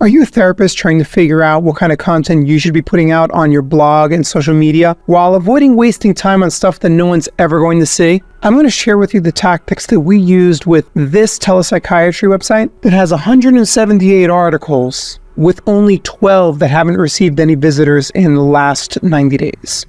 Are you a therapist trying to figure out what kind of content you should be putting out on your blog and social media while avoiding wasting time on stuff that no one's ever going to see? I'm going to share with you the tactics that we used with this telepsychiatry website that has 178 articles with only 12 that haven't received any visitors in the last 90 days.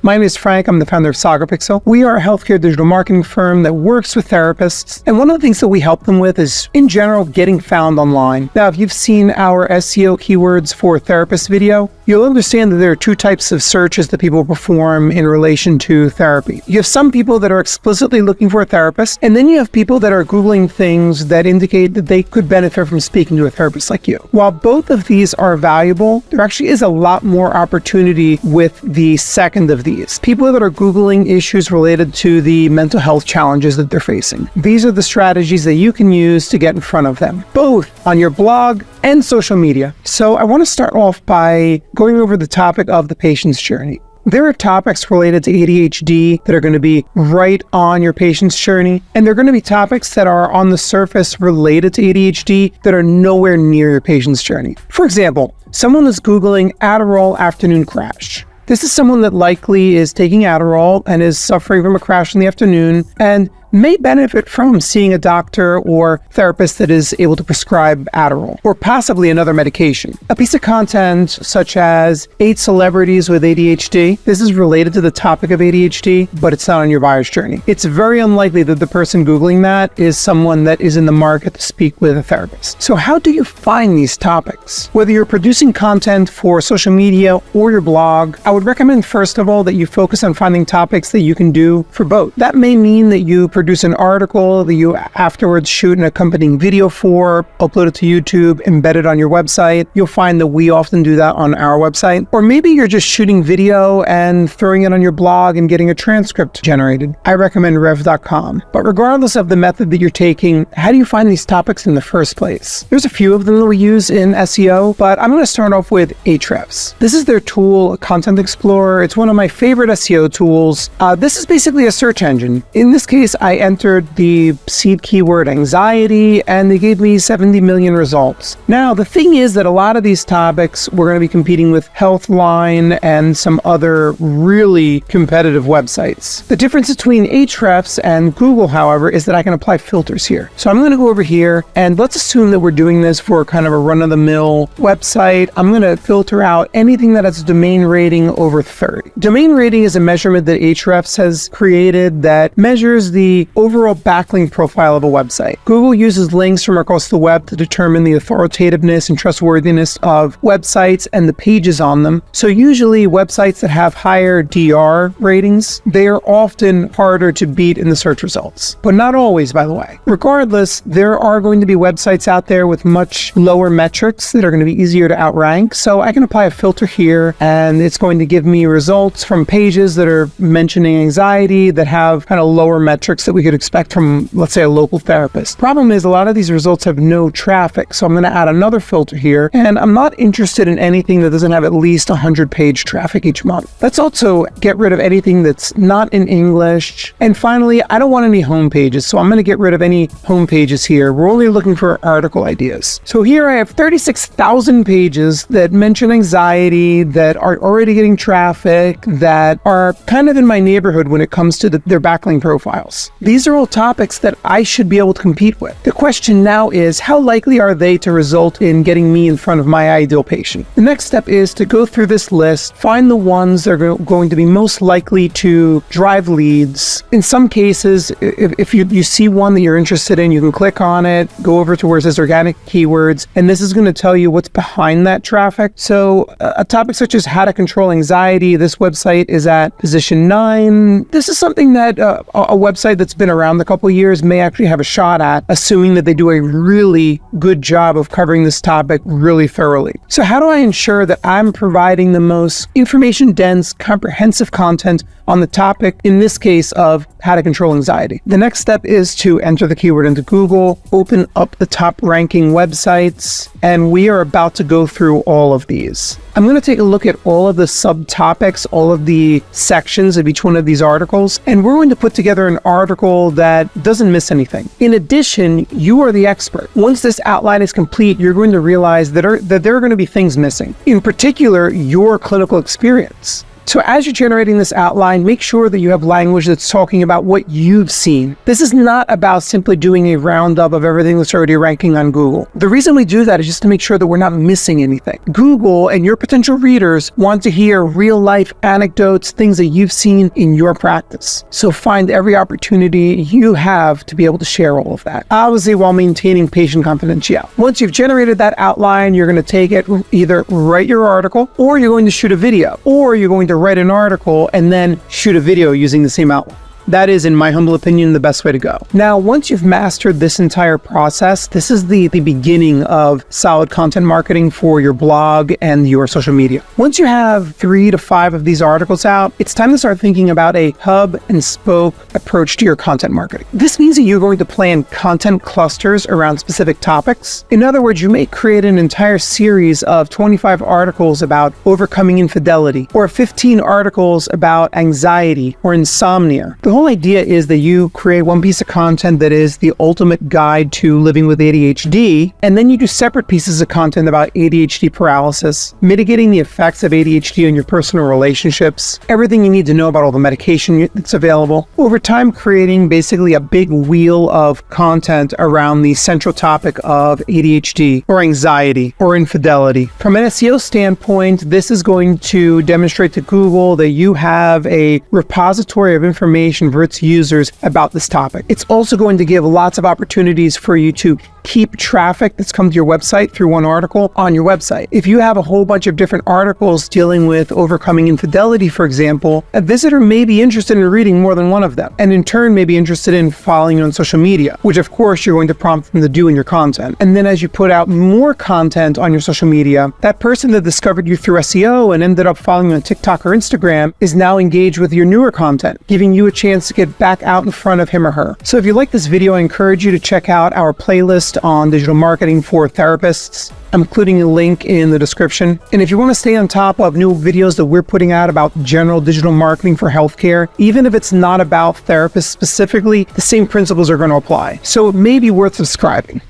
My name is Frank. I'm the founder of SagaPixel. We are a healthcare digital marketing firm that works with therapists. And one of the things that we help them with is, in general, getting found online. Now, if you've seen our SEO keywords for therapist video, you'll understand that there are two types of searches that people perform in relation to therapy. You have some people that are explicitly looking for a therapist, and then you have people that are Googling things that indicate that they could benefit from speaking to a therapist like you. While both of these are valuable, there actually is a lot more opportunity with the second of these. People that are Googling issues related to the mental health challenges that they're facing. These are the strategies that you can use to get in front of them, both on your blog and social media. So I want to start off by going over the topic of the patient's journey. There are topics related to ADHD that are going to be right on your patient's journey, and there are going to be topics that are on the surface related to ADHD that are nowhere near your patient's journey. For example, someone is Googling Adderall afternoon crash. This is someone that likely is taking Adderall and is suffering from a crash in the afternoon and may benefit from seeing a doctor or therapist that is able to prescribe Adderall or possibly another medication. A piece of content such as 8 celebrities with ADHD. This is related to the topic of ADHD, but it's not on your buyer's journey. It's very unlikely that the person Googling that is someone that is in the market to speak with a therapist. So how do you find these topics? Whether you're producing content for social media or your blog, I would recommend first of all that you focus on finding topics that you can do for both. That may mean that you produce an article that you afterwards shoot an accompanying video for, upload it to YouTube, embed it on your website. You'll find that we often do that on our website. Or maybe you're just shooting video and throwing it on your blog and getting a transcript generated. I recommend Rev.com. But regardless of the method that you're taking, how do you find these topics in the first place? There's a few of them that we use in SEO, but I'm going to start off with Ahrefs. This is their tool, Content Explorer. It's one of my favorite SEO tools. This is basically a search engine. In this case, I entered the seed keyword anxiety, and they gave me 70 million results. Now, the thing is that a lot of these topics, we're going to be competing with Healthline and some other really competitive websites. The difference between Ahrefs and Google, however, is that I can apply filters here. So I'm going to go over here, and let's assume that we're doing this for kind of a run-of-the-mill website. I'm going to filter out anything that has a domain rating over 30. Domain rating is a measurement that Ahrefs has created that measures the overall backlink profile of a website. Google uses links from across the web to determine the authoritativeness and trustworthiness of websites and the pages on them. So usually websites that have higher DR ratings, they are often harder to beat in the search results. But not always, by the way. Regardless, there are going to be websites out there with much lower metrics that are going to be easier to outrank. So I can apply a filter here, and it's going to give me results from pages that are mentioning anxiety that have kind of lower metrics that we could expect from, let's say, a local therapist. Problem is, a lot of these results have no traffic, so I'm going to add another filter here, and I'm not interested in anything that doesn't have at least 100-page traffic each month. Let's also get rid of anything that's not in English, and finally, I don't want any home pages, so I'm going to get rid of any home pages here. We're only looking for article ideas. So here I have 36,000 pages that mention anxiety, that are already getting traffic, that are kind of in my neighborhood when it comes to their backlink profiles. These are all topics that I should be able to compete with. The question now is, how likely are they to result in getting me in front of my ideal patient? The next step is to go through this list, find the ones that are going to be most likely to drive leads. In some cases, if you see one that you're interested in, you can click on it, go over to where it says organic keywords, and this is going to tell you what's behind that traffic. So a topic such as how to control anxiety, this website is at position 9. This is something that a website that's been around a couple years may actually have a shot at, assuming that they do a really good job of covering this topic really thoroughly. So how do I ensure that I'm providing the most information-dense, comprehensive content on the topic, in this case of how to control anxiety? The next step is to enter the keyword into Google, open up the top ranking websites, and we are about to go through all of these. I'm going to take a look at all of the subtopics, all of the sections of each one of these articles, and we're going to put together an article that doesn't miss anything. In addition, you are the expert. Once this outline is complete, you're going to realize that there are going to be things missing. In particular, your clinical experience. So as you're generating this outline, make sure that you have language that's talking about what you've seen. This is not about simply doing a roundup of everything that's already ranking on Google. The reason we do that is just to make sure that we're not missing anything. Google and your potential readers want to hear real life anecdotes, things that you've seen in your practice. So find every opportunity you have to be able to share all of that, obviously while maintaining patient confidentiality. Once you've generated that outline, you're going to take it, either write your article, or you're going to shoot a video, or you're going to write an article and then shoot a video using the same outline. That is, in my humble opinion, the best way to go. Now, once you've mastered this entire process, this is the beginning of solid content marketing for your blog and your social media. Once you have 3 to 5 of these articles out, it's time to start thinking about a hub and spoke approach to your content marketing. This means that you're going to plan content clusters around specific topics. In other words, you may create an entire series of 25 articles about overcoming infidelity, or 15 articles about anxiety or insomnia. The whole idea is that you create one piece of content that is the ultimate guide to living with ADHD, and then you do separate pieces of content about ADHD paralysis, mitigating the effects of ADHD on your personal relationships, everything you need to know about all the medication that's available. Over time, creating basically a big wheel of content around the central topic of ADHD or anxiety or infidelity. From an SEO standpoint, this is going to demonstrate to Google that you have a repository of information for its users about this topic. It's also going to give lots of opportunities for you to keep traffic that's come to your website through one article on your website. If you have a whole bunch of different articles dealing with overcoming infidelity, for example, a visitor may be interested in reading more than one of them, and in turn may be interested in following you on social media, which of course you're going to prompt them to do in your content. And then as you put out more content on your social media, that person that discovered you through SEO and ended up following you on TikTok or Instagram is now engaged with your newer content, giving you a chance to get back out in front of him or her. So if you like this video, I encourage you to check out our playlist on digital marketing for therapists. I'm including a link in the description. And if you want to stay on top of new videos that we're putting out about general digital marketing for healthcare, even if it's not about therapists specifically, the same principles are going to apply. So it may be worth subscribing.